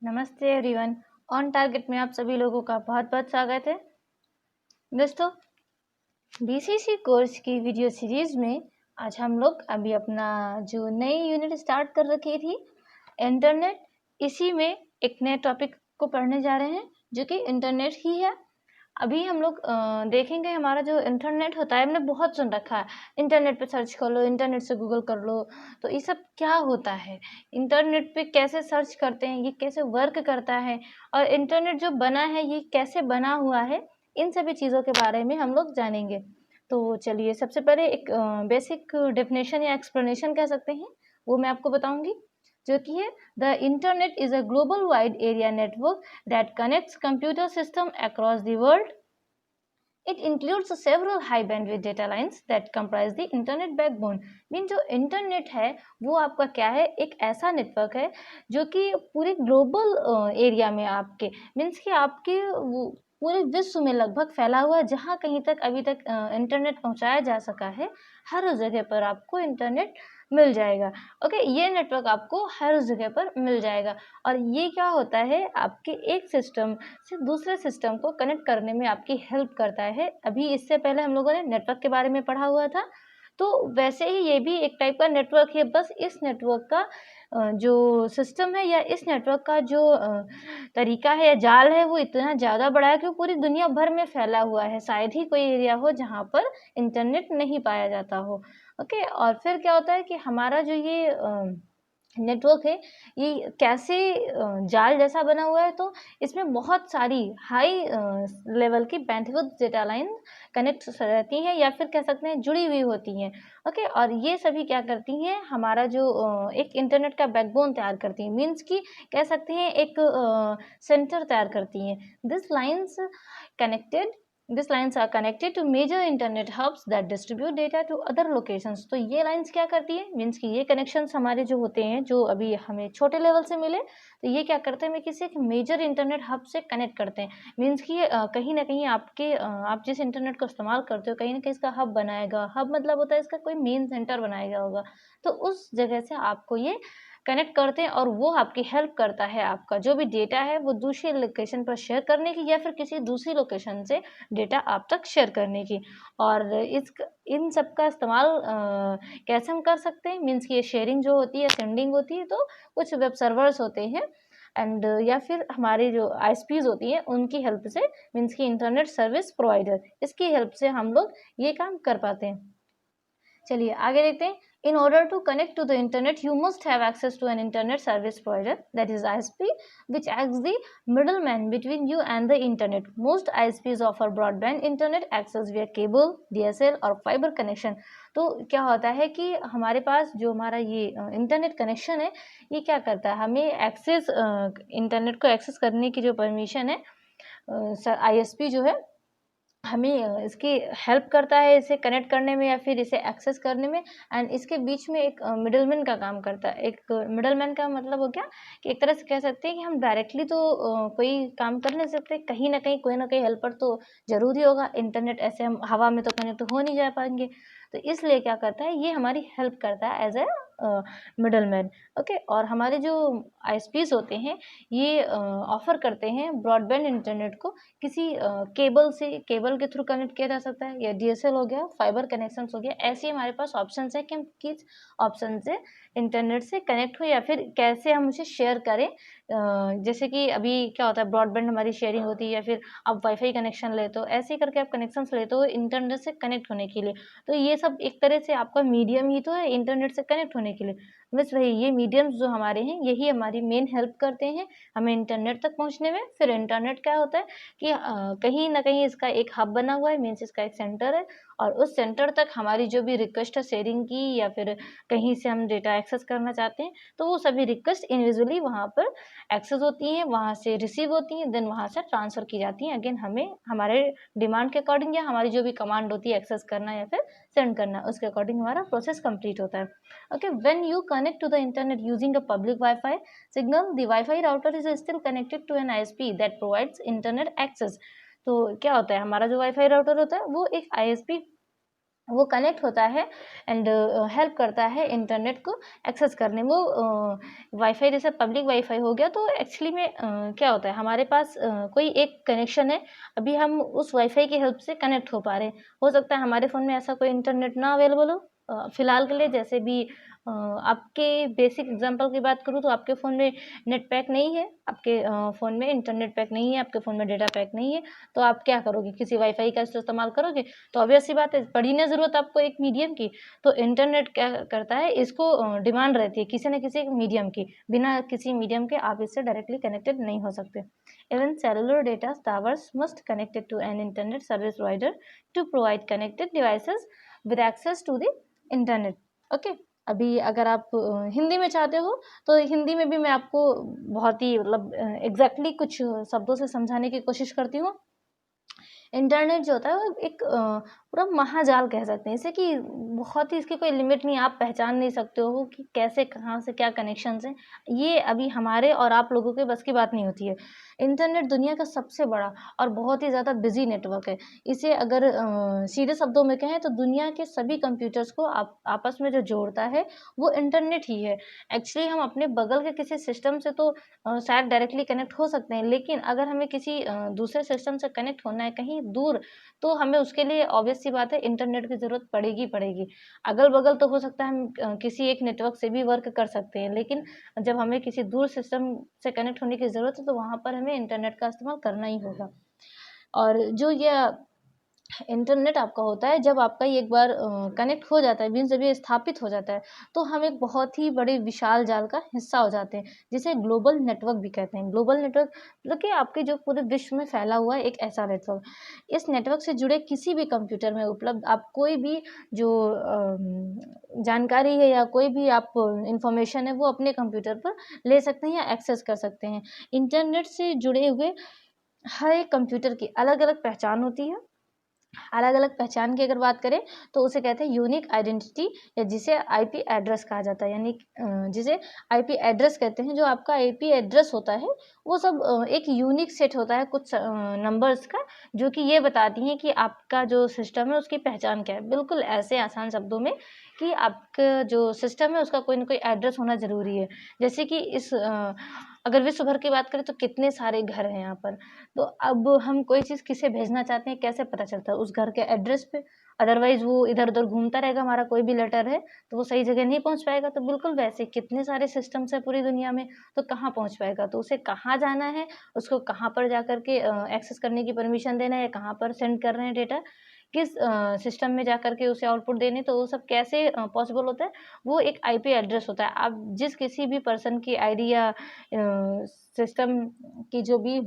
नमस्ते everyone. On target में आप सभी लोगों का बहुत बहुत स्वागत है। दोस्तों, बीसीसी कोर्स की वीडियो सीरीज में आज हम लोग अभी अपना जो नई यूनिट स्टार्ट कर रखी थी इंटरनेट, इसी में एक नए टॉपिक को पढ़ने जा रहे हैं जो कि इंटरनेट ही है। अभी हम लोग देखेंगे हमारा जो इंटरनेट होता है, हमने बहुत सुन रखा है इंटरनेट पे सर्च कर लो, इंटरनेट से गूगल कर लो। तो ये सब क्या होता है, इंटरनेट पे कैसे सर्च करते हैं, ये कैसे वर्क करता है, और इंटरनेट जो बना है ये कैसे बना हुआ है, इन सभी चीज़ों के बारे में हम लोग जानेंगे। तो चलिए, सबसे पहले एक बेसिक डेफिनेशन या एक्सप्लेनेशन कह सकते हैं, वो मैं आपको बताऊंगी, जो कि है the internet is a global wide area network that connects computer system across the world. It includes several high bandwidth data lines that comprise the internet backbone. Mean जो इंटरनेट है वो आपका क्या है, एक ऐसा नेटवर्क है जो कि पूरे ग्लोबल एरिया में आपके मीन्स कि आपके पूरे विश्व में लगभग फैला हुआ है। जहाँ कहीं तक अभी तक इंटरनेट पहुँचाया जा सका है, हर जगह पर आपको इंटरनेट मिल जाएगा। ओके, ये नेटवर्क आपको हर जगह पर मिल जाएगा। और ये क्या होता है, आपके एक सिस्टम से दूसरे सिस्टम को कनेक्ट करने में आपकी हेल्प करता है। अभी इससे पहले हम लोगों ने नेटवर्क के बारे में पढ़ा हुआ था, तो वैसे ही ये भी एक टाइप का नेटवर्क है। बस इस नेटवर्क का जो सिस्टम है या इस नेटवर्क का जो तरीका है या जाल है वो इतना ज़्यादा बड़ा है कि वो पूरी दुनिया भर में फैला हुआ है। शायद ही कोई एरिया हो जहाँ पर इंटरनेट नहीं पाया जाता हो। ओके, और फिर क्या होता है कि हमारा जो ये नेटवर्क है ये कैसे जाल जैसा बना हुआ है, तो इसमें बहुत सारी हाई लेवल की बैंडविड्थ डेटा लाइन कनेक्ट रहती हैं या फिर कह सकते हैं जुड़ी हुई होती हैं। ओके, और ये सभी क्या करती हैं, हमारा जो एक इंटरनेट का बैकबोन तैयार करती हैं, मीन्स कि कह सकते हैं एक सेंटर तैयार करती हैं। This lines connected These lines are connected to major internet hubs that distribute data to other locations. तो ये लाइन्स क्या करती है, मीन्स कि ये कनेक्शंस हमारे जो होते हैं, जो अभी हमें छोटे लेवल से मिले, तो ये क्या करते हैं, हमें किसी एक मेजर इंटरनेट हब से कनेक्ट करते हैं। मीन्स कि कहीं ना कहीं आपके आप जिस इंटरनेट को इस्तेमाल करते हो, कहीं ना कहीं इसका हब बनाएगा। हब मतलब होता है इसका कोई मेन सेंटर बनाएगा होगा, तो उस जगह से आपको ये कनेक्ट करते हैं और वो आपकी हेल्प करता है आपका जो भी डेटा है वो दूसरी लोकेशन पर शेयर करने की, या फिर किसी दूसरी लोकेशन से डेटा आप तक शेयर करने की। और इन सब का इस्तेमाल कैसे हम कर सकते हैं, मीन्स कि ये शेयरिंग जो होती है, सेंडिंग होती है, तो कुछ वेब सर्वर्स होते हैं एंड या फिर हमारी जो आईएसपीज होती हैं उनकी हेल्प से, मीन्स कि इंटरनेट सर्विस प्रोवाइडर, इसकी हेल्प से हम लोग ये काम कर पाते हैं। चलिए आगे देखते हैं। In order to connect to the internet, you must have access to an internet service provider, that is ISP, which acts the middleman between you and the internet. Most ISPs offer broadband internet access via cable, DSL और fiber connection. तो क्या होता है कि हमारे पास जो हमारा ये इंटरनेट कनेक्शन है, ये क्या करता है, हमें एक्सेस इंटरनेट को एक्सेस करने की जो परमिशन है, ISP जो है हमें इसकी हेल्प करता है इसे कनेक्ट करने में या फिर इसे एक्सेस करने में। एंड इसके बीच में एक मिडलमैन का काम करता है। एक मिडलमैन का मतलब हो गया कि एक तरह से कह सकते हैं कि हम डायरेक्टली तो कोई काम कर नहीं सकते, कहीं ना कहीं कोई ना कोई हेल्पर तो जरूरी होगा। इंटरनेट ऐसे हम हवा में तो कनेक्ट हो नहीं जा पाएंगे, तो इसलिए क्या करता है, ये हमारी हेल्प करता है एज ए मिडलमैन। ओके, और हमारे जो आईएसपीज होते हैं ये ऑफर करते हैं ब्रॉडबैंड इंटरनेट को किसी केबल से, केबल के थ्रू कनेक्ट किया जा सकता है, या डीएसएल हो गया, फाइबर कनेक्शन हो गया। ऐसे हमारे पास ऑप्शन है कि हम किस ऑप्शन से इंटरनेट से कनेक्ट हो या फिर कैसे हम उसे शेयर करें। जैसे कि अभी क्या होता है, ब्रॉडबैंड हमारी शेयरिंग होती है, या फिर आप वाईफाई कनेक्शन लेते हो, ऐसे ही करके आप कनेक्शन लेते हो इंटरनेट से कनेक्ट होने के लिए। तो ये सब एक तरह से आपका मीडियम ही तो है इंटरनेट से कनेक्ट होने के लिए। बस वही ये मीडियम्स जो हमारे हैं यही हमारी मेन हेल्प करते हैं हमें इंटरनेट तक पहुंचने में। फिर इंटरनेट क्या होता है कि कहीं ना कहीं इसका एक हब बना हुआ है, मीन्स इसका एक सेंटर है, और उस सेंटर तक हमारी जो भी रिक्वेस्ट है शेयरिंग की, या फिर कहीं से हम डेटा एक्सेस करना चाहते हैं, तो वो सभी रिक्वेस्ट इंडिविजुअली वहाँ पर एक्सेस होती हैं, वहाँ से रिसीव होती हैं, देन वहाँ से ट्रांसफ़र की जाती हैं अगेन हमें हमारे डिमांड के अकॉर्डिंग, या हमारी जो भी कमांड होती है एक्सेस करना या फिर सेंड करना, उसके अकॉर्डिंग हमारा प्रोसेस कंप्लीट होता है। Okay, when you connect to the internet using a public Wi-Fi signal, the Wi-Fi router is still connected to an ISP that provides internet access. तो क्या होता है, हमारा जो वाईफाई राउटर होता है वो एक आईएसपी वो कनेक्ट होता है एंड हेल्प करता है इंटरनेट को एक्सेस करने। वो वाईफाई जैसे पब्लिक वाईफाई हो गया, तो एक्चुअली में क्या होता है, हमारे पास कोई एक कनेक्शन है, अभी हम उस वाईफाई की हेल्प से कनेक्ट हो पा रहे हैं। हो सकता है हमारे फ़ोन में ऐसा कोई इंटरनेट ना अवेलेबल हो फ़िलहाल के लिए, जैसे भी आपके बेसिक एग्जांपल की बात करूँ तो आपके फ़ोन में नेट पैक नहीं है, आपके फ़ोन में इंटरनेट पैक नहीं है, आपके फ़ोन में डेटा पैक नहीं है, तो आप क्या करोगे, किसी वाईफाई का इस्तेमाल करोगे? तो ऑब्वियस सी बात है, पड़ी ना ज़रूरत आपको एक मीडियम की। तो इंटरनेट क्या करता है, इसको डिमांड रहती है किसी न किसी मीडियम की, बिना किसी मीडियम के आप इससे डायरेक्टली कनेक्टेड नहीं हो सकते। Even cellular data towers must connected to an internet service provider to provide connected devices with access to the internet. Okay, अभी अगर आप हिंदी में चाहते हो तो हिंदी में भी मैं आपको बहुत ही मतलब एग्जैक्टली कुछ शब्दों से समझाने की कोशिश करती हूँ। इंटरनेट जो होता है वो एक पूरा महाजाल कह सकते हैं इसे, कि बहुत ही इसकी कोई लिमिट नहीं, आप पहचान नहीं सकते हो कि कैसे कहाँ से क्या कनेक्शंस हैं। ये अभी हमारे और आप लोगों के बस की बात नहीं होती है। इंटरनेट दुनिया का सबसे बड़ा और बहुत ही ज़्यादा बिजी नेटवर्क है। इसे अगर सीधे शब्दों में कहें तो दुनिया के सभी कंप्यूटर्स को आपस में जो जोड़ता है वो इंटरनेट ही है। एक्चुअली हम अपने बगल के किसी सिस्टम से तो शायद डायरेक्टली कनेक्ट हो सकते हैं, लेकिन अगर हमें किसी दूसरे सिस्टम से कनेक्ट होना है कहीं दूर, तो हमें उसके लिए ऑब्वियस सी बात है इंटरनेट की ज़रूरत पड़ेगी पड़ेगी। अगल-बगल तो हो सकता है हम किसी एक नेटवर्क से भी वर्क कर सकते हैं, लेकिन जब हमें किसी दूर सिस्टम से कनेक्ट होने की ज़रूरत है, तो वहाँ पर हमें इंटरनेट का इस्तेमाल करना ही होगा। और जो ये इंटरनेट आपका होता है, जब आपका ये एक बार कनेक्ट हो जाता है, मीन्स जब ये स्थापित हो जाता है, तो हम एक बहुत ही बड़े विशाल जाल का हिस्सा हो जाते हैं, जिसे ग्लोबल नेटवर्क भी कहते हैं। ग्लोबल नेटवर्क मतलब कि आपके जो पूरे विश्व में फैला हुआ है एक ऐसा नेटवर्क। इस नेटवर्क से जुड़े किसी भी कंप्यूटर में उपलब्ध आप कोई भी जो जानकारी है या कोई भी आप इंफॉर्मेशन है, वो अपने कंप्यूटर पर ले सकते हैं या एक्सेस कर सकते हैं। इंटरनेट से जुड़े हुए हर एक कंप्यूटर की अलग-अलग पहचान होती है। अलग-अलग पहचान की अगर बात करें तो उसे कहते हैं यूनिक आइडेंटिटी, या जिसे आईपी एड्रेस कहा जाता है, यानी जिसे आईपी एड्रेस कहते हैं। जो आपका आईपी एड्रेस होता है वो सब एक यूनिक सेट होता है कुछ नंबर्स का, जो कि ये बताती हैं कि आपका जो सिस्टम है उसकी पहचान क्या है। बिल्कुल ऐसे आसान शब्दों में कि आपका जो सिस्टम है उसका कोई ना कोई एड्रेस होना ज़रूरी है। जैसे कि अगर विश्व भर की बात करें तो कितने सारे घर हैं यहाँ पर, तो अब हम कोई चीज़ किसे भेजना चाहते हैं कैसे पता चलता है? उस घर के एड्रेस पे। अदरवाइज़ वो इधर-उधर घूमता रहेगा, हमारा कोई भी लेटर है तो वो सही जगह नहीं पहुँच पाएगा। तो बिल्कुल वैसे कितने सारे सिस्टम्स हैं पूरी दुनिया में, तो कहाँ पहुँच पाएगा? तो उसे कहाँ जाना है, उसको कहाँ पर जाकर के एक्सेस करने की परमिशन देना है, या कहाँ पर सेंड कर रहे हैं डेटा, किस सिस्टम में जाकर के उसे आउटपुट देने, तो वो सब कैसे पॉसिबल होता है? वो एक आईपी एड्रेस होता है। आप जिस किसी भी पर्सन की आईडी या सिस्टम की जो भी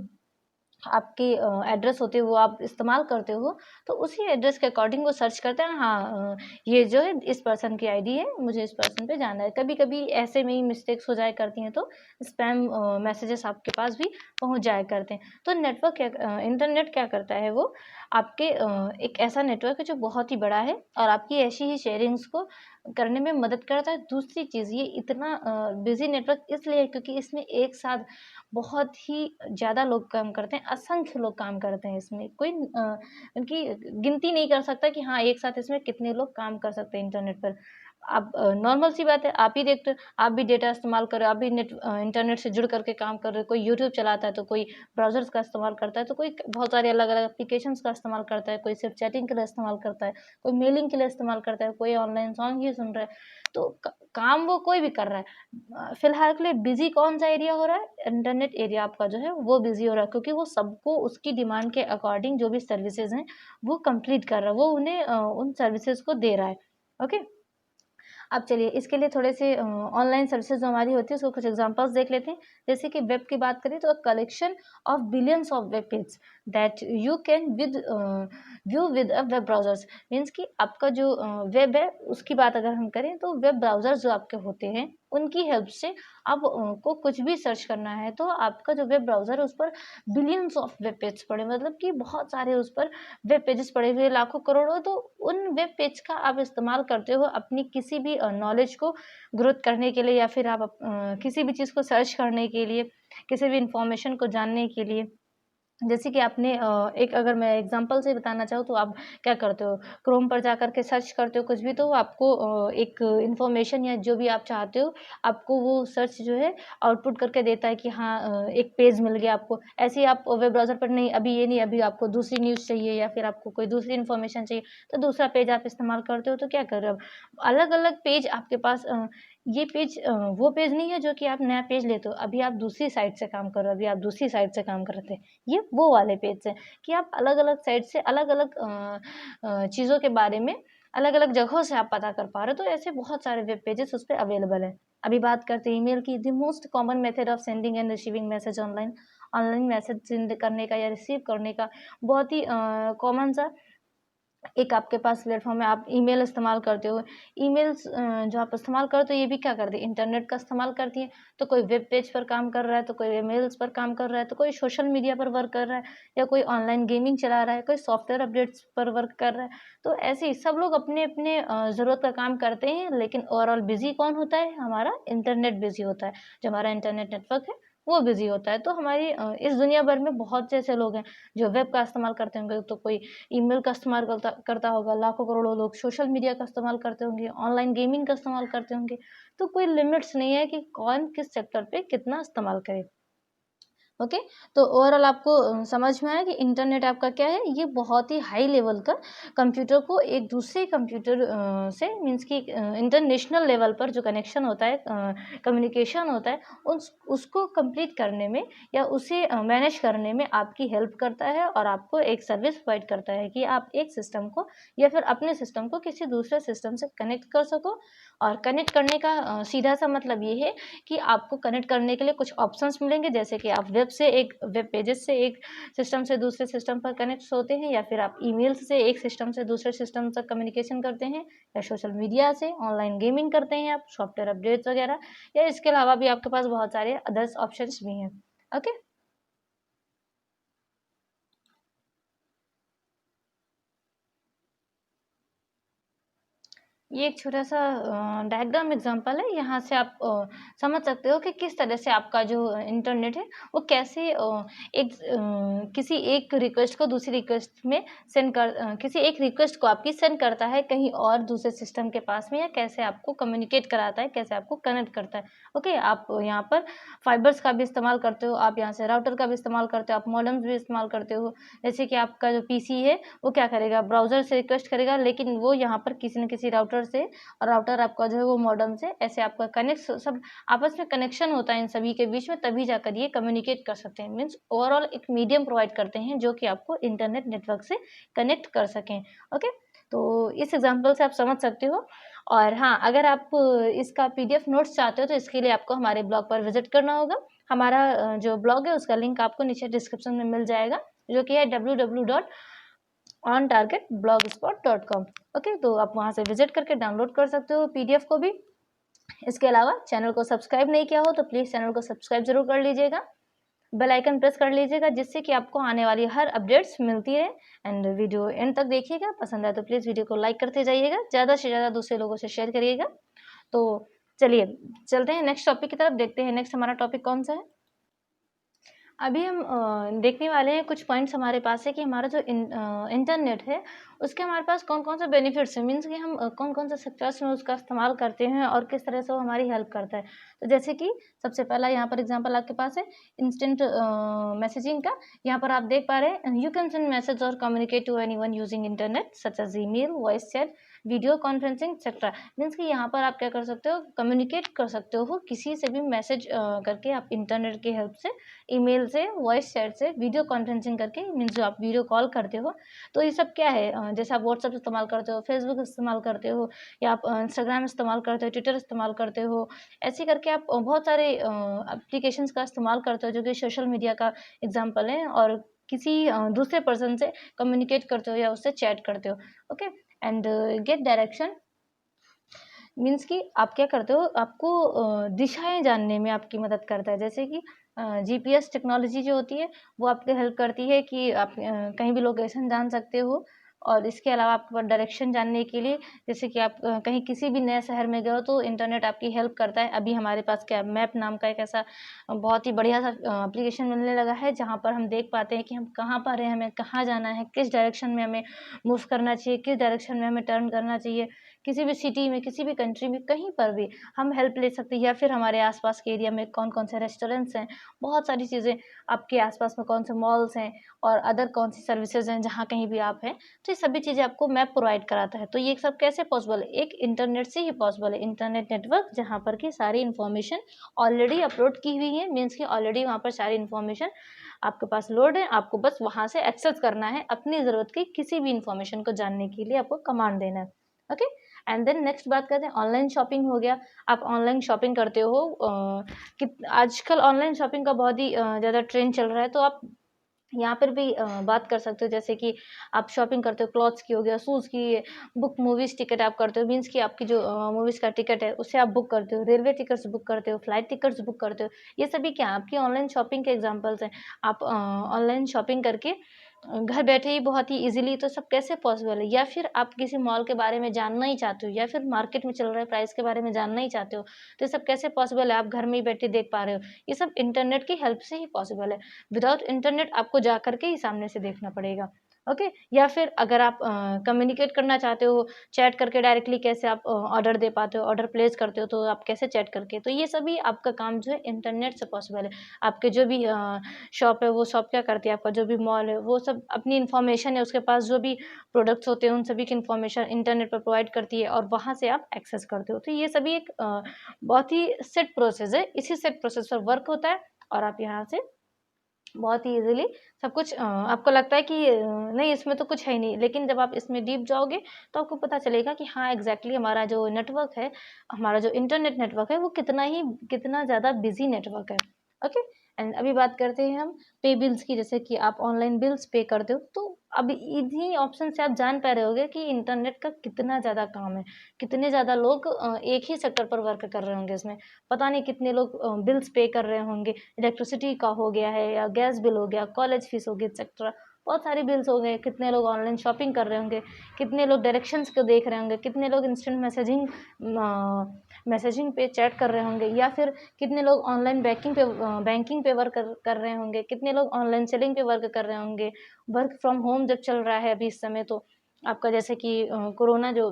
आपकी एड्रेस होती है वो आप इस्तेमाल करते हो, तो उसी एड्रेस के अकॉर्डिंग वो सर्च करते हैं, हाँ ये जो है इस पर्सन की आईडी है, मुझे इस पर्सन पे जाना है। कभी-कभी ऐसे में ही मिस्टेक्स हो जाया करती हैं, तो स्पैम मैसेजेस आपके पास भी पहुँच जाया करते हैं। तो इंटरनेट क्या करता है, वो आपके एक ऐसा नेटवर्क है जो बहुत ही बड़ा है और आपकी ऐसी ही शेयरिंग्स को करने में मदद करता है। दूसरी चीज़, ये इतना बिज़ी नेटवर्क इसलिए है क्योंकि इसमें एक साथ बहुत ही ज़्यादा लोग काम करते हैं, असंख्य लोग काम करते हैं इसमें। कोई उनकी गिनती नहीं कर सकता कि हाँ, एक साथ इसमें कितने लोग काम कर सकते हैं इंटरनेट पर। आप नॉर्मल सी बात है, आप ही देखते हो, आप भी डेटा इस्तेमाल कर रहे हो, आप भी इंटरनेट से जुड़ करके काम कर रहे हो। कोई यूट्यूब चलाता है, तो कोई ब्राउज़र्स का इस्तेमाल करता है, तो कोई बहुत सारे अलग-अलग एप्लीकेशंस का इस्तेमाल करता है, कोई सिर्फ़ चैटिंग के लिए इस्तेमाल करता है, कोई मेलिंग के लिए इस्तेमाल करता है, कोई ऑनलाइन सॉन्ग ही सुन रहा है। तो काम वो कोई भी कर रहा है। फ़िलहाल के लिए बिज़ी कौन-सा एरिया हो रहा है? इंटरनेट एरिया आपका जो है वो बिज़ी हो रहा है, क्योंकि वो सबको उसकी डिमांड के अकॉर्डिंग जो भी सर्विसेज़ हैं, वो कंप्लीट कर रहा है। वो उन्हें उन सर्विसेज़ को दे रहा है। ओके? अब चलिए इसके लिए थोड़े से ऑनलाइन सर्विसेज जो हमारी होती है उसको कुछ एग्जांपल्स देख लेते हैं। जैसे कि वेब की बात करें तो a collection of billions of web page that you can view with a web browsers, means कि आपका जो वेब है उसकी बात अगर हम करें तो वेब ब्राउज़र्स जो आपके होते हैं उनकी हेल्प से आप को कुछ भी सर्च करना है तो आपका जो वेब ब्राउज़र है उस पर बिलियंस ऑफ वेब पेज पड़े, मतलब कि बहुत सारे उस पर वेब पेजेस पड़े हुए लाखों करोड़ों, तो उन वेब पेज का आप इस्तेमाल करते हो अपनी किसी भी नॉलेज को ग्रोथ करने के लिए, या फिर आप किसी भी चीज़ को सर्च करने के लिए, किसी भी इंफॉर्मेशन को जानने के लिए, जैसे कि आपने एक अगर मैं एग्जांपल से बताना चाहूँ तो आप क्या करते हो, क्रोम पर जा कर के सर्च करते हो कुछ भी तो आपको एक इन्फॉर्मेशन या जो भी आप चाहते हो आपको वो सर्च जो है आउटपुट करके देता है कि हाँ एक पेज मिल गया आपको। ऐसे ही आप वेब ब्राउज़र पर नहीं, अभी ये नहीं, अभी आपको दूसरी न्यूज़ चाहिए या फिर आपको कोई दूसरी इन्फॉर्मेशन चाहिए तो दूसरा पेज आप इस्तेमाल करते हो। तो क्या कर रहे हो, अलग-अलग पेज आपके पास ये पेज वो पेज नहीं है जो कि आप नया पेज लेते हो, अभी आप दूसरी साइट से काम कर रहे हो, अभी आप दूसरी साइट से काम कर रहे थे। ये वो वाले पेज से कि आप अलग-अलग साइट से अलग-अलग चीज़ों के बारे में अलग-अलग जगहों से आप पता कर पा रहे हो। तो ऐसे बहुत सारे वेब पेजेस उस पे अवेलेबल हैं। अभी बात करते हैं ईमेल की। The most common method of sending end receiving message online. Online message send करने का या रिसीव करने का बहुत ही कॉमन सा एक आपके पास प्लेटफॉर्म है। आप ईमेल इस्तेमाल करते हो। ईमेल्स जो आप इस्तेमाल करते हो ये भी क्या करती है, इंटरनेट का इस्तेमाल करती है। तो कोई वेब पेज पर काम कर रहा है, तो कोई ईमेल्स पर काम कर रहा है, तो कोई सोशल मीडिया पर वर्क कर रहा है या कोई ऑनलाइन गेमिंग चला रहा है, कोई सॉफ्टवेयर अपडेट्स पर वर्क कर रहा है। तो ऐसे ही सब लोग अपने-अपने ज़रूरत का काम करते हैं, लेकिन ओवरऑल बिज़ी कौन होता है? हमारा इंटरनेट बिज़ी होता है। जो हमारा इंटरनेट नेटवर्क है, वो बिज़ी होता है। तो हमारी इस दुनिया भर में बहुत से ऐसे लोग हैं जो वेब का इस्तेमाल करते होंगे, तो कोई ईमेल का इस्तेमाल करता करता होगा, लाखों करोड़ों लोग सोशल मीडिया का इस्तेमाल करते होंगे, ऑनलाइन गेमिंग का इस्तेमाल करते होंगे। तो कोई लिमिट्स नहीं है कि कौन किस सेक्टर पे कितना इस्तेमाल करे। ओके, तो ओवरऑल आपको समझ में आया कि इंटरनेट आपका क्या है, ये बहुत ही हाई लेवल का कंप्यूटर को एक दूसरे कंप्यूटर से मीन्स कि इंटरनेशनल लेवल पर जो कनेक्शन होता है, कम्युनिकेशन होता है, उसको कंप्लीट करने में या उसे मैनेज करने में आपकी हेल्प करता है और आपको एक सर्विस प्रोवाइड करता है कि आप एक सिस्टम को या फिर अपने सिस्टम को किसी दूसरे सिस्टम से कनेक्ट कर सको। और कनेक्ट करने का सीधा सा मतलब ये है कि आपको कनेक्ट करने के लिए कुछ ऑप्शंस मिलेंगे, जैसे कि आप वेब पेजेस से एक सिस्टम से दूसरे सिस्टम पर कनेक्ट होते हैं, या फिर आप ईमेल से एक सिस्टम से दूसरे सिस्टम तक कम्युनिकेशन करते हैं, या सोशल मीडिया से ऑनलाइन गेमिंग करते हैं आप, सॉफ्टवेयर अपडेट्स वगैरह, या इसके अलावा भी आपके पास बहुत सारे अदर्स ऑप्शंस भी हैं। ओके, ये एक छोटा-सा डायग्राम एग्ज़ाम्पल है। यहाँ से आप समझ सकते हो कि किस तरह से आपका जो इंटरनेट है, वो कैसे किसी एक रिक्वेस्ट को दूसरी रिक्वेस्ट में किसी एक रिक्वेस्ट को आपकी सेंड करता है कहीं और दूसरे सिस्टम के पास में, या कैसे आपको कम्युनिकेट कराता है, कैसे आपको कनेक्ट करता है। ओके, आप यहाँ पर फाइबर्स का भी इस्तेमाल करते हो, आप यहाँ से राउटर का भी इस्तेमाल करते हो, आप मॉडेम्स भी इस्तेमाल करते हो। जैसे कि आपका जो पीसी है, वो क्या करेगा, ब्राउज़र से रिक्वेस्ट करेगा, लेकिन वो यहाँ पर किसी न किसी राउटर से, और राउटर आपका जो है वो मॉडेम से, ऐसे आपका कनेक्ट सब आपस में कनेक्शन होता है इन सभी के बीच में, तभी जाकर ये कम्युनिकेट कर सकते हैं। मीन्स ओवरऑल एक मीडियम प्रोवाइड करते हैं जो कि आपको इंटरनेट नेटवर्क से कनेक्ट कर सकें। ओके, तो इस एग्ज़ाम्पल से आप समझ सकते हो। और हाँ, अगर आप इसका पीडीएफ नोट्स चाहते हो तो इसके लिए आपको हमारे ब्लॉग पर विज़िट करना होगा। हमारा जो ब्लॉग है उसका लिंक आपको नीचे डिस्क्रिप्शन में मिल जाएगा, जो कि है www.ontargetblogspot.com। ओके, तो आप वहाँ से विजिट करके डाउनलोड कर सकते हो पीडीएफ को भी। इसके अलावा चैनल को सब्सक्राइब नहीं किया हो तो प्लीज़ चैनल को सब्सक्राइब जरूर कर लीजिएगा, बेल आइकन प्रेस कर लीजिएगा, जिससे कि आपको आने वाली हर अपडेट्स मिलती रहे। एंड वीडियो एंड तक देखिएगा, पसंद आए तो प्लीज़ वीडियो को लाइक करते जाइएगा, ज़्यादा से ज़्यादा दूसरे लोगों से शेयर करिएगा। तो चलिए चलते हैं नेक्स्ट टॉपिक की तरफ, देखते हैं नेक्स्ट हमारा टॉपिक कौन सा है। अभी हम देखने वाले हैं कुछ पॉइंट्स हमारे पास है कि हमारा जो इंटरनेट है उसके हमारे पास कौन-कौन से बेनिफिट्स हैं, मीन्स कि हम कौन-कौन से सेक्टर्स में उसका इस्तेमाल करते हैं और किस तरह से वो हमारी हेल्प करता है। तो जैसे कि सबसे पहला यहाँ पर एग्जांपल आपके पास है इंस्टेंट मैसेजिंग का। यहाँ पर आप देख पा रहे हैं, यू कैन सेंड मैसेज और communicate to anyone using internet such as email, voice chat, video conferencing etcetera. Means कि यहाँ पर आप क्या कर सकते हो, कम्युनिकेट कर सकते हो किसी से भी मैसेज करके, आप इंटरनेट की हेल्प से, ईमेल से, वॉइस चैट से, वीडियो कॉन्फ्रेंसिंग करके, मीन्स जो आप वीडियो कॉल करते हो। तो ये सब क्या है, जैसे आप व्हाट्सएप इस्तेमाल करते हो, फेसबुक इस्तेमाल करते हो, या आप इंस्टाग्राम इस्तेमाल करते हो, ट्विटर इस्तेमाल करते हो, ऐसे करके आप बहुत सारे एप्लीकेशंस का इस्तेमाल करते हो जो कि सोशल मीडिया का एग्जाम्पल है, और किसी दूसरे पर्सन से कम्युनिकेट करते हो या उससे चैट करते हो। Okay, and get direction means कि आप क्या करते हो, आपको दिशाएं जानने में आपकी मदद करता है। जैसे कि जीपीएस टेक्नोलॉजी जो होती है वो आपकी हेल्प करती है कि आप कहीं भी लोकेशन जान सकते हो, और इसके अलावा आपके पास डायरेक्शन जानने के लिए, जैसे कि आप कहीं किसी भी नए शहर में गए हो तो इंटरनेट आपकी हेल्प करता है। अभी हमारे पास क्या मैप नाम का एक ऐसा बहुत ही बढ़िया सा एप्लीकेशन मिलने लगा है, जहाँ पर हम देख पाते हैं कि हम कहाँ पर हैं, हमें कहाँ जाना है, किस डायरेक्शन में हमें मूव करना चाहिए, किस डायरेक्शन में हमें टर्न करना चाहिए। किसी भी सिटी में, किसी भी कंट्री में, कहीं पर भी हम हेल्प ले सकते हैं। या फिर हमारे आसपास के एरिया में कौन-कौन से रेस्टोरेंट्स हैं, बहुत सारी चीज़ें, आपके आसपास में कौन से मॉल्स हैं और अदर कौन सी सर्विसेज हैं जहाँ कहीं भी आप हैं, तो ये सभी चीज़ें आपको मैप प्रोवाइड कराता है। तो ये सब कैसे पॉसिबल है? एक इंटरनेट से ही पॉसिबल है। इंटरनेट नेटवर्क जहाँ पर की सारी इन्फॉर्मेशन ऑलरेडी अपलोड की हुई है, मीन्स की ऑलरेडी वहाँ पर सारी इन्फॉर्मेशन आपके पास लोड है, आपको बस वहाँ से एक्सेस करना है अपनी ज़रूरत की किसी भी इन्फॉर्मेशन को जानने के लिए आपको कमांड देना है। ओके, एंड देन नेक्स्ट बात करते हैं, ऑनलाइन शॉपिंग हो गया। आप ऑनलाइन शॉपिंग करते हो, कि आजकल ऑनलाइन शॉपिंग का बहुत ही ज़्यादा ट्रेंड चल रहा है, तो आप यहाँ पर भी बात कर सकते हो। जैसे कि आप शॉपिंग करते हो, क्लॉथ्स की हो गया, शूज़ की, बुक मूवीज़ टिकट आप करते हो, मीन्स कि आपकी जो मूवीज़ का टिकट है उसे आप बुक करते हो, रेलवे टिकट्स बुक करते हो, फ्लाइट टिकट्स बुक करते हो। ये सभी क्या आपकी ऑनलाइन शॉपिंग के एग्जांपल्स हैं। आप ऑनलाइन शॉपिंग करके घर बैठे ही बहुत ही ईज़िली, तो सब कैसे पॉसिबल है? या फिर आप किसी मॉल के बारे में जानना ही चाहते हो, या फिर मार्केट में चल रहे प्राइस के बारे में जानना ही चाहते हो, तो ये सब कैसे पॉसिबल है? आप घर में ही बैठे देख पा रहे हो। ये सब इंटरनेट की हेल्प से ही पॉसिबल है। विदाउट इंटरनेट आपको जा कर के ही सामने से देखना पड़ेगा। ओके, या फिर अगर आप कम्युनिकेट करना चाहते हो, चैट करके डायरेक्टली कैसे आप ऑर्डर दे पाते हो, ऑर्डर प्लेस करते हो, तो आप कैसे चैट करके, तो ये सभी आपका काम जो है इंटरनेट से पॉसिबल है। आपके जो भी शॉप है, वो शॉप क्या करती है, आपका जो भी मॉल है, वो सब अपनी इन्फॉर्मेशन है, उसके पास जो भी प्रोडक्ट्स होते हैं, उन सभी की इन्फॉर्मेशन इंटरनेट पर प्रोवाइड करती है और वहाँ से आप एक्सेस करते हो। तो ये सभी एक बहुत ही सेट प्रोसेस है। इसी सेट प्रोसेस पर वर्क होता है और आप यहाँ से बहुत ही ईज़िली सब कुछ आपको लगता है कि नहीं इसमें तो कुछ है ही नहीं, लेकिन जब आप इसमें डीप जाओगे तो आपको पता चलेगा कि हाँ, एग्ज़ैक्टली हमारा जो नेटवर्क है, हमारा जो इंटरनेट नेटवर्क है, वो कितना ज़्यादा बिज़ी नेटवर्क है। ओके, एंड अभी बात करते हैं हम पे बिल्स की। जैसे कि आप ऑनलाइन बिल्स पे करते हो, तो अब इन्हीं ऑप्शन से आप जान पा रहे होंगे कि इंटरनेट का कितना ज़्यादा काम है, कितने ज़्यादा लोग एक ही सेक्टर पर वर्क कर रहे होंगे इसमें। पता नहीं कितने लोग बिल्स पे कर रहे होंगे, इलेक्ट्रिसिटी का हो गया है या गैस बिल हो गया, कॉलेज फीस हो गई एक्सेट्रा, बहुत सारे बिल्स हो गए। कितने लोग ऑनलाइन शॉपिंग कर रहे होंगे, कितने लोग डायरेक्शंस को देख रहे होंगे, कितने लोग इंस्टेंट मैसेजिंग पे चैट कर रहे होंगे, या फिर कितने लोग ऑनलाइन बैंकिंग पे वर्क कर रहे होंगे, कितने लोग ऑनलाइन सेलिंग पे वर्क कर रहे होंगे। वर्क फ्रॉम होम जब चल रहा है अभी इस समय, तो आपका जैसे कि कोरोना जो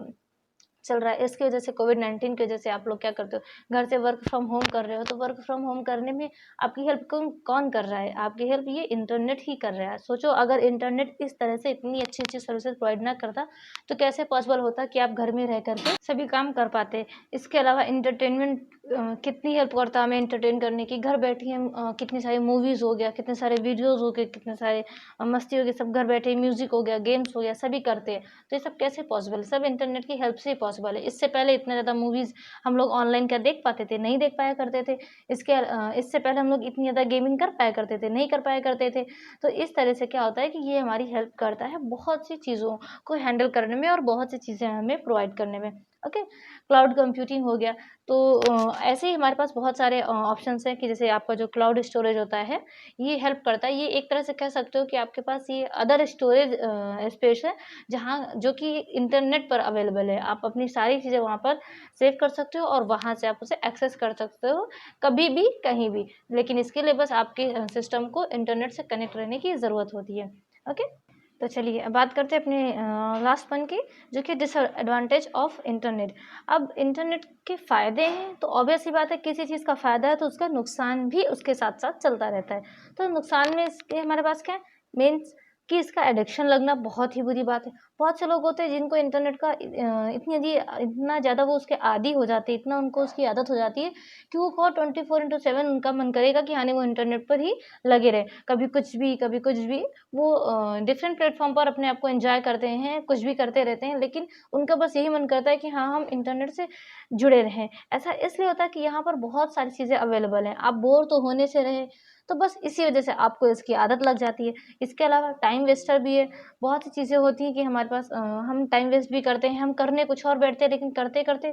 चल रहा है, इसकी वजह से कोविड-19 की वजह से आप लोग क्या करते हो, घर से वर्क फ्रॉम होम कर रहे हो, तो वर्क फ्रॉम होम करने में आपकी हेल्प कौन कर रहा है? आपकी हेल्प ये इंटरनेट ही कर रहा है। सोचो, अगर इंटरनेट इस तरह से इतनी अच्छी-अच्छी सर्विसेज़ प्रोवाइड ना करता, तो कैसे पॉसिबल होता कि आप घर में रह कर के सभी काम कर पाते। इसके अलावा एंटरटेनमेंट कितनी हेल्प करता है हमें एंटरटेन करने की। घर बैठे हम कितनी सारी मूवीज़ हो गया, कितने सारे वीडियोज़ हो गए, कितने सारे मस्ती हो गई, सब घर बैठे, म्यूज़िक हो गया, गेम्स हो गया, सभी करते हैं। तो ये सब कैसे पॉसिबल है? सब इंटरनेट की हेल्प से ही पॉसिबल है। इससे पहले इतना ज़्यादा मूवीज़ हम लोग ऑनलाइन क्या देख पाते थे? नहीं देख पाया करते थे। इससे पहले हम लोग इतनी ज़्यादा गेमिंग कर पाया करते थे? नहीं कर पाया करते थे। तो इस तरह से क्या होता है कि ये हमारी हेल्प करता है बहुत सी चीज़ों को हैंडल करने में और बहुत सी चीज़ें हमें प्रोवाइड करने में। ओके, क्लाउड कंप्यूटिंग हो गया। तो ऐसे ही हमारे पास बहुत सारे ऑप्शंस हैं कि जैसे आपका जो क्लाउड स्टोरेज होता है, ये हेल्प करता है। ये एक तरह से कह सकते हो कि आपके पास ये अदर स्टोरेज स्पेस है, जहाँ जो कि इंटरनेट पर अवेलेबल है। आप अपनी सारी चीज़ें वहाँ पर सेव कर सकते हो और वहाँ से आप उसे एक्सेस कर सकते हो, कभी भी, कहीं भी। लेकिन इसके लिए बस आपके सिस्टम को इंटरनेट से कनेक्ट रहने की ज़रूरत होती है। ओके? तो चलिए अब बात करते हैं अपने लास्ट वन की, जो कि डिसएडवांटेज ऑफ इंटरनेट। अब इंटरनेट के फ़ायदे हैं, तो ऑब्वियस सी बात है, किसी चीज़ का फ़ायदा है तो उसका नुकसान भी उसके साथ-साथ चलता रहता है। तो नुकसान में इसके हमारे पास क्या है? मीन्स कि इसका एडिक्शन लगना बहुत ही बुरी बात है। बहुत से लोग होते हैं जिनको इंटरनेट का इतना ज़्यादा वो उसके आदी हो जाते हैं, इतना उनको उसकी आदत हो जाती है कि वो 24/7 उनका मन करेगा कि हाँ, नहीं, वो इंटरनेट पर ही लगे रहें। कभी कुछ भी, कभी कुछ भी। वो डिफरेंट प्लेटफ़ॉर्म पर अपने आप को एन्जॉय करते हैं, कुछ भी करते रहते हैं, लेकिन उनका बस यही मन करता है कि हाँ, हम इंटरनेट से जुड़े रहें। ऐसा इसलिए होता है कि यहाँ पर बहुत सारी चीज़ें अवेलेबल हैं। आप बोर तो होने से रहे, तो बस इसी वजह से आपको इसकी आदत लग जाती है। इसके अलावा टाइम वेस्टर भी है। बहुत सी चीज़ें होती हैं कि हमारे पास हम टाइम वेस्ट भी करते हैं, हम करने कुछ और बैठते हैं, लेकिन करते-करते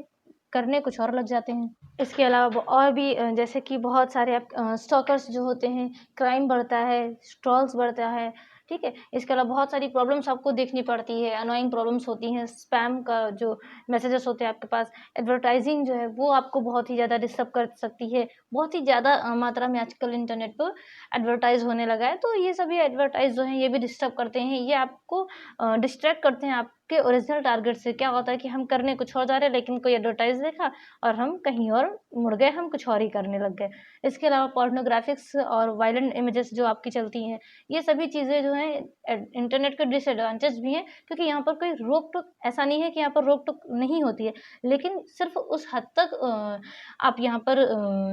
करने कुछ और लग जाते हैं। इसके अलावा और भी जैसे कि बहुत सारे स्टॉकर्स जो होते हैं, क्राइम बढ़ता है, ट्रोल्स बढ़ता है, ठीक है। इसके अलावा बहुत सारी प्रॉब्लम्स आपको देखनी पड़ती है, अनोइंग प्रॉब्लम्स होती हैं, स्पैम का जो मैसेजेस होते हैं आपके पास, एडवर्टाइजिंग जो है वो आपको बहुत ही ज़्यादा डिस्टर्ब कर सकती है। बहुत ही ज़्यादा मात्रा में आजकल इंटरनेट पर एडवर्टाइज़ होने लगा है, तो ये सभी एडवर्टाइज़ जो हैं ये भी डिस्टर्ब करते हैं, ये आपको डिस्ट्रैक्ट करते हैं आपके ओरिजिनल टारगेट से। क्या होता है कि हम करने कुछ और जा रहे हैं, लेकिन कोई एडवर्टाइज़ देखा और हम कहीं और मुड़ गए, हम कुछ और ही करने लग गए। इसके अलावा पोर्नोग्राफिक्स और वायलेंट इमेजेस जो आपकी चलती हैं, ये सभी चीज़ें जो हैं इंटरनेट के डिसएडवांटेज भी हैं, क्योंकि यहाँ पर कोई रोक-टोक ऐसा नहीं है कि यहाँ पर रोक-टोक नहीं होती है, लेकिन सिर्फ़ उस हद तक आप यहाँ पर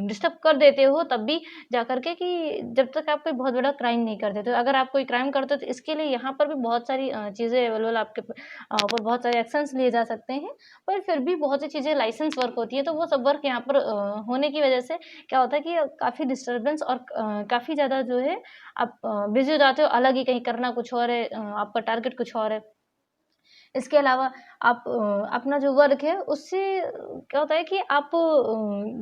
डिस्टर्ब कर देते हो तब भी जाकर के कि जब तक आप कोई बहुत बड़ा क्राइम नहीं कर देते हो। अगर आप कोई क्राइम करते हो तो इसके लिए यहाँ पर भी बहुत सारी चीज़ें अवेलेबल आपके ऊपर बहुत सारे एक्शंस लिए जा सकते हैं, पर फिर भी बहुत सी चीज़ें लाइसेंस वर्क होती है, तो वो सब वर्क यहाँ पर होने की वजह से क्या होता है कि काफ़ी डिस्टर्बेंस और काफ़ी ज़्यादा जो है आप बिज़ी हो जाते हो, अलग ही कहीं करना कुछ और है, आपका टारगेट कुछ और है। इसके अलावा आप अपना जो वर्क है उससे क्या होता है कि आप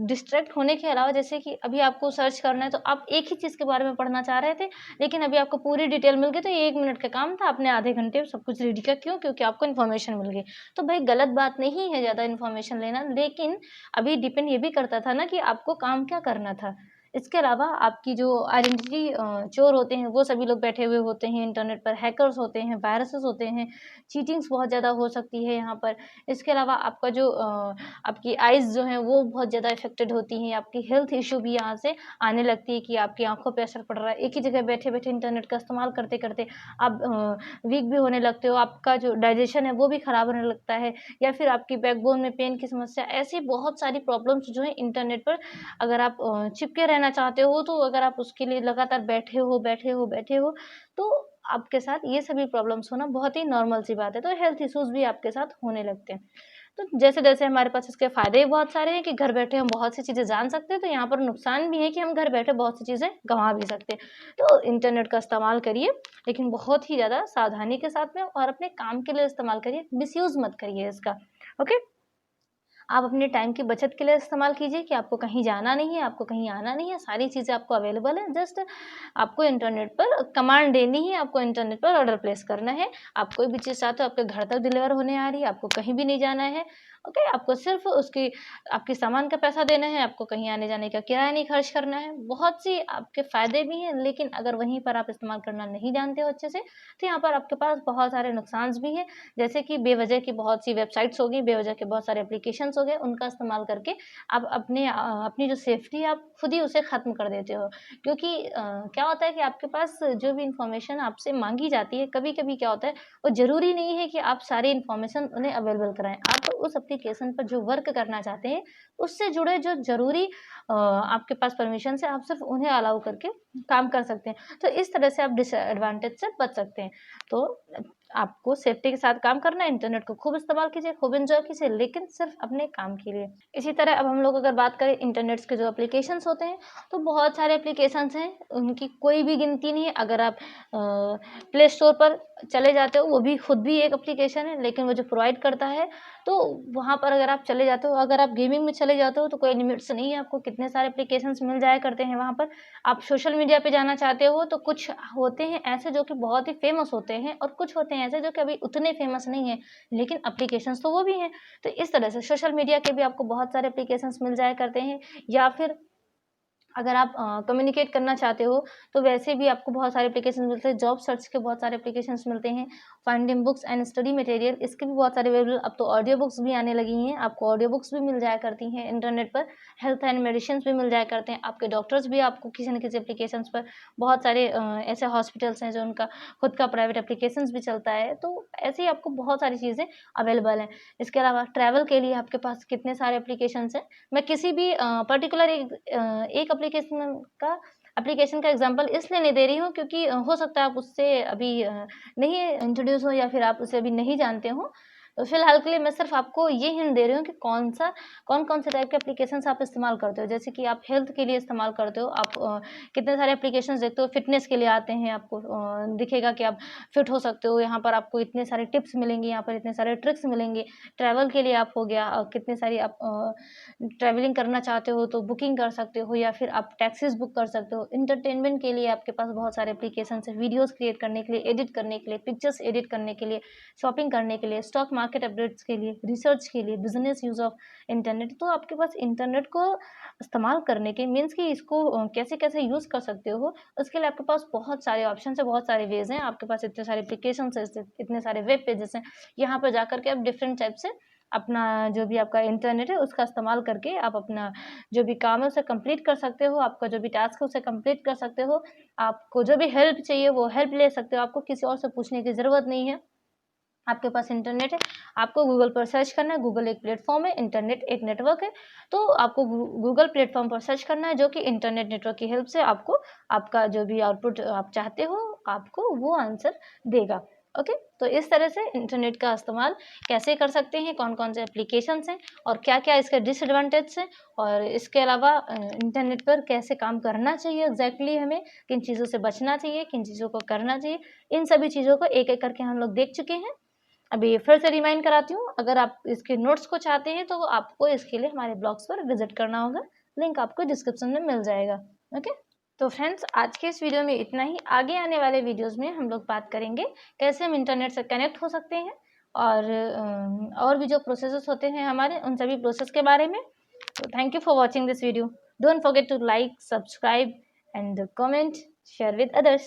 डिस्ट्रैक्ट होने के अलावा, जैसे कि अभी आपको सर्च करना है तो आप एक ही चीज़ के बारे में पढ़ना चाह रहे थे, लेकिन अभी आपको पूरी डिटेल मिल गई, तो ये 1 मिनट का काम था, आपने आधे घंटे में सब कुछ रीड किया। क्यों? क्योंकि आपको इन्फॉर्मेशन मिल गई। तो भाई गलत बात नहीं है ज़्यादा इन्फॉर्मेशन लेना, लेकिन अभी डिपेंड ये भी करता था ना कि आपको काम क्या करना था। इसके अलावा आपकी जो आइडेंटिटी चोर होते हैं, वो सभी लोग बैठे हुए होते हैं इंटरनेट पर, हैकर्स होते हैं, वायरसेस होते हैं, चीटिंग्स बहुत ज़्यादा हो सकती है यहाँ पर। इसके अलावा आपका जो आपकी आइज़ जो हैं वो बहुत ज़्यादा इफ़ेक्टेड होती हैं, आपकी हेल्थ इश्यू भी यहाँ से आने लगती है कि आपकी आँखों पे असर पड़ रहा है। एक ही जगह बैठे-बैठे इंटरनेट का इस्तेमाल करते-करते आप वीक भी होने लगते हो, आपका जो डाइजेशन है वो भी खराब होने लगता है, या फिर आपकी बैकबोन में पेन की समस्या, ऐसी बहुत सारी प्रॉब्लम्स जो हैं इंटरनेट पर अगर आप चिपके रहना चाहते हो, तो अगर आप उसके लिए लगातार बैठे हो, तो आपके साथ ये सभी प्रॉब्लम्स होना बहुत ही नॉर्मल सी बात है, तो हेल्थ इश्यूज़ भी आपके साथ होने लगते हैं। तो जैसे-जैसे हमारे पास इसके फ़ायदे भी बहुत सारे हैं कि घर बैठे हम बहुत सी चीज़ें जान सकते हैं, तो यहाँ पर नुकसान भी है कि हम घर बैठे बहुत सी चीज़ें गँवा भी सकते हैं। तो इंटरनेट का इस्तेमाल करिए, लेकिन बहुत ही ज़्यादा सावधानी के साथ में, और अपने काम के लिए इस्तेमाल करिए, मिसयूज़ मत करिए इसका। ओके? आप अपने टाइम की बचत के लिए इस्तेमाल कीजिए कि आपको कहीं जाना नहीं है, आपको कहीं आना नहीं है, सारी चीज़ें आपको अवेलेबल है। जस्ट आपको इंटरनेट पर कमांड देनी है, आपको इंटरनेट पर ऑर्डर प्लेस करना है। आप कोई भी चीज़ चाहते हो आपके घर तक डिलीवर होने आ रही है, आपको कहीं भी नहीं जाना है। ओके? आपको सिर्फ़ उसकी आपके सामान का पैसा देना है, आपको कहीं आने-जाने का किराया नहीं खर्च करना है। बहुत सी आपके फ़ायदे भी हैं, लेकिन अगर वहीं पर आप इस्तेमाल करना नहीं जानते हो अच्छे से, तो यहाँ पर आपके पास बहुत सारे नुकसान्स भी हैं। जैसे कि बेवजह की बहुत सी वेबसाइट्स हो गई, बेवजह के बहुत सारे एप्लीकेशंस हो गए, उनका इस्तेमाल करके आप अपनी जो सेफ्टी है आप खुद ही उसे ख़त्म कर देते हो। क्योंकि क्या होता है कि आपके पास जो भी इन्फॉर्मेशन आपसे माँगी जाती है, कभी-कभी क्या होता है, वो ज़रूरी नहीं है कि आप सारी इन्फॉर्मेशन उन्हें अवेलेबल कराएँ। आप उस एप्लीकेशन पर जो वर्क करना चाहते हैं, उससे जुड़े जो ज़रूरी आपके पास परमिशंस है, आप सिर्फ़ उन्हें अलाउ करके काम कर सकते हैं। तो इस तरह से आप डिसएडवांटेज से बच सकते हैं। तो आपको सेफ्टी के साथ काम करना है, इंटरनेट को खूब इस्तेमाल कीजिए, खूब एन्जॉय कीजिए, लेकिन सिर्फ़ अपने काम के लिए। इसी तरह अब हम लोग अगर बात करें इंटरनेट्स के जो एप्लीकेशंस होते हैं, तो बहुत सारे एप्लीकेशंस हैं, उनकी कोई भी गिनती नहीं है। अगर आप प्ले स्टोर पर चले जाते हो, वो भी खुद भी एक एप्लीकेशन है, लेकिन वो जो प्रोवाइड करता है, तो वहाँ पर अगर आप चले जाते हो, अगर आप गेमिंग में चले जाते हो, तो कोई लिमिट्स नहीं है, आपको कितने सारे एप्लीकेशंस मिल जाया करते हैं वहाँ पर। आप सोशल मीडिया पे जाना चाहते हो, तो कुछ होते हैं ऐसे जो कि बहुत ही फ़ेमस होते हैं, और कुछ होते हैं ऐसे जो कि अभी उतने फ़ेमस नहीं हैं, लेकिन एप्लीकेशंस तो वो भी हैं। तो इस तरह से सोशल मीडिया के भी आपको बहुत सारे एप्लीकेशंस मिल जाया करते हैं, या फिर अगर आप कम्युनिकेट करना चाहते हो, तो वैसे भी आपको बहुत सारे एप्लीकेशंस मिलते हैं, जॉब सर्च के बहुत सारे एप्लीकेशंस मिलते हैं, finding books and study material, इसके भी बहुत सारे अवेलेबल। अब तो ऑडियो बुक्स भी आने लगी हैं, आपको ऑडियो बुक्स भी मिल जाया करती हैं इंटरनेट पर, हेल्थ एंड मेडिसिन्स भी मिल जाया करते हैं, आपके डॉक्टर्स भी आपको किसी न किसी एप्लीकेशंस पर, बहुत सारे ऐसे हॉस्पिटल्स हैं जो उनका खुद का प्राइवेट एप्लीकेशंस भी चलता है, तो ऐसे ही आपको बहुत सारी चीज़ें अवेलेबल हैं। इसके अलावा ट्रैवल के लिए आपके पास कितने सारे एप्लीकेशंस हैं। मैं किसी भी पर्टिकुलर एक एप्लीकेशन का एग्ज़ाम्पल इसलिए नहीं दे रही हूँ, क्योंकि हो सकता है आप उससे अभी नहीं इंट्रोड्यूस हो, या फिर आप उसे अभी नहीं जानते हो। तो फिलहाल के लिए मैं सिर्फ आपको ये हिंट दे रही हूँ कि कौन कौन से टाइप के एप्लीकेशंस आप इस्तेमाल करते हो। जैसे कि आप हेल्थ के लिए इस्तेमाल करते हो, आप कितने सारे एप्लीकेशंस देखते हो, फिटनेस के लिए आते हैं, आपको दिखेगा कि आप फिट हो सकते हो, यहाँ पर आपको इतने सारे टिप्स मिलेंगे, यहाँ पर इतने सारे ट्रिक्स मिलेंगे। ट्रैवल के लिए आप हो गया, कितने सारी आप ट्रैवलिंग करना चाहते हो तो बुकिंग कर सकते हो, या फिर आप टैक्सीज बुक कर सकते हो। इंटरटेनमेंट के लिए आपके पास बहुत सारे एप्लीकेशन है, वीडियोस क्रिएट करने के लिए, एडिट करने के लिए, पिक्चर्स एडिट करने के लिए, शॉपिंग करने के लिए, स्टॉक मार्केट अपडेट्स के लिए, रिसर्च के लिए, बिजनेस यूज ऑफ इंटरनेट। तो आपके पास इंटरनेट को इस्तेमाल करने के मीन्स कि इसको कैसे कैसे यूज़ कर सकते हो, उसके लिए आपके पास बहुत सारे ऑप्शन है, बहुत सारे वेज हैं। आपके पास इतने सारे एप्लीकेशन है, इतने सारे वेब पेजेस हैं, यहाँ पर जाकर के आप डिफरेंट टाइप से अपना जो भी आपका इंटरनेट है उसका इस्तेमाल करके आप अपना जो भी काम है उसे कंप्लीट कर सकते हो, आपका जो भी टास्क है उसे कंप्लीट कर सकते हो। आपको जो भी हेल्प चाहिए वो हेल्प ले सकते हो, आपको किसी और से पूछने की ज़रूरत नहीं है। आपके पास इंटरनेट है, आपको गूगल पर सर्च करना है। गूगल एक प्लेटफॉर्म है, इंटरनेट एक नेटवर्क है। तो आपको गूगल प्लेटफॉर्म पर सर्च करना है, जो कि इंटरनेट नेटवर्क की हेल्प से आपको आपका जो भी आउटपुट आप चाहते हो आपको वो आंसर देगा। ओके, तो इस तरह से इंटरनेट का इस्तेमाल कैसे कर सकते हैं, कौन कौन से एप्लीकेशंस हैं और क्या क्या इसके डिसएडवांटेज हैं, और इसके अलावा इंटरनेट पर कैसे काम करना चाहिए, एग्जैक्टली हमें किन चीज़ों से बचना चाहिए, किन चीज़ों को करना चाहिए, इन सभी चीज़ों को एक एक करके हम लोग देख चुके हैं। अभी फिर से रिमाइंड कराती हूँ, अगर आप इसके नोट्स को चाहते हैं तो आपको इसके लिए हमारे ब्लॉग्स पर विजिट करना होगा, लिंक आपको डिस्क्रिप्शन में मिल जाएगा। ओके, तो फ्रेंड्स आज के इस वीडियो में इतना ही। आगे आने वाले वीडियोस में हम लोग बात करेंगे कैसे हम इंटरनेट से कनेक्ट हो सकते हैं, और भी जो प्रोसेसेस होते हैं हमारे उन सभी प्रोसेस के बारे में। तो thank you for watching this video. Don't forget to like, subscribe and comment, share with others.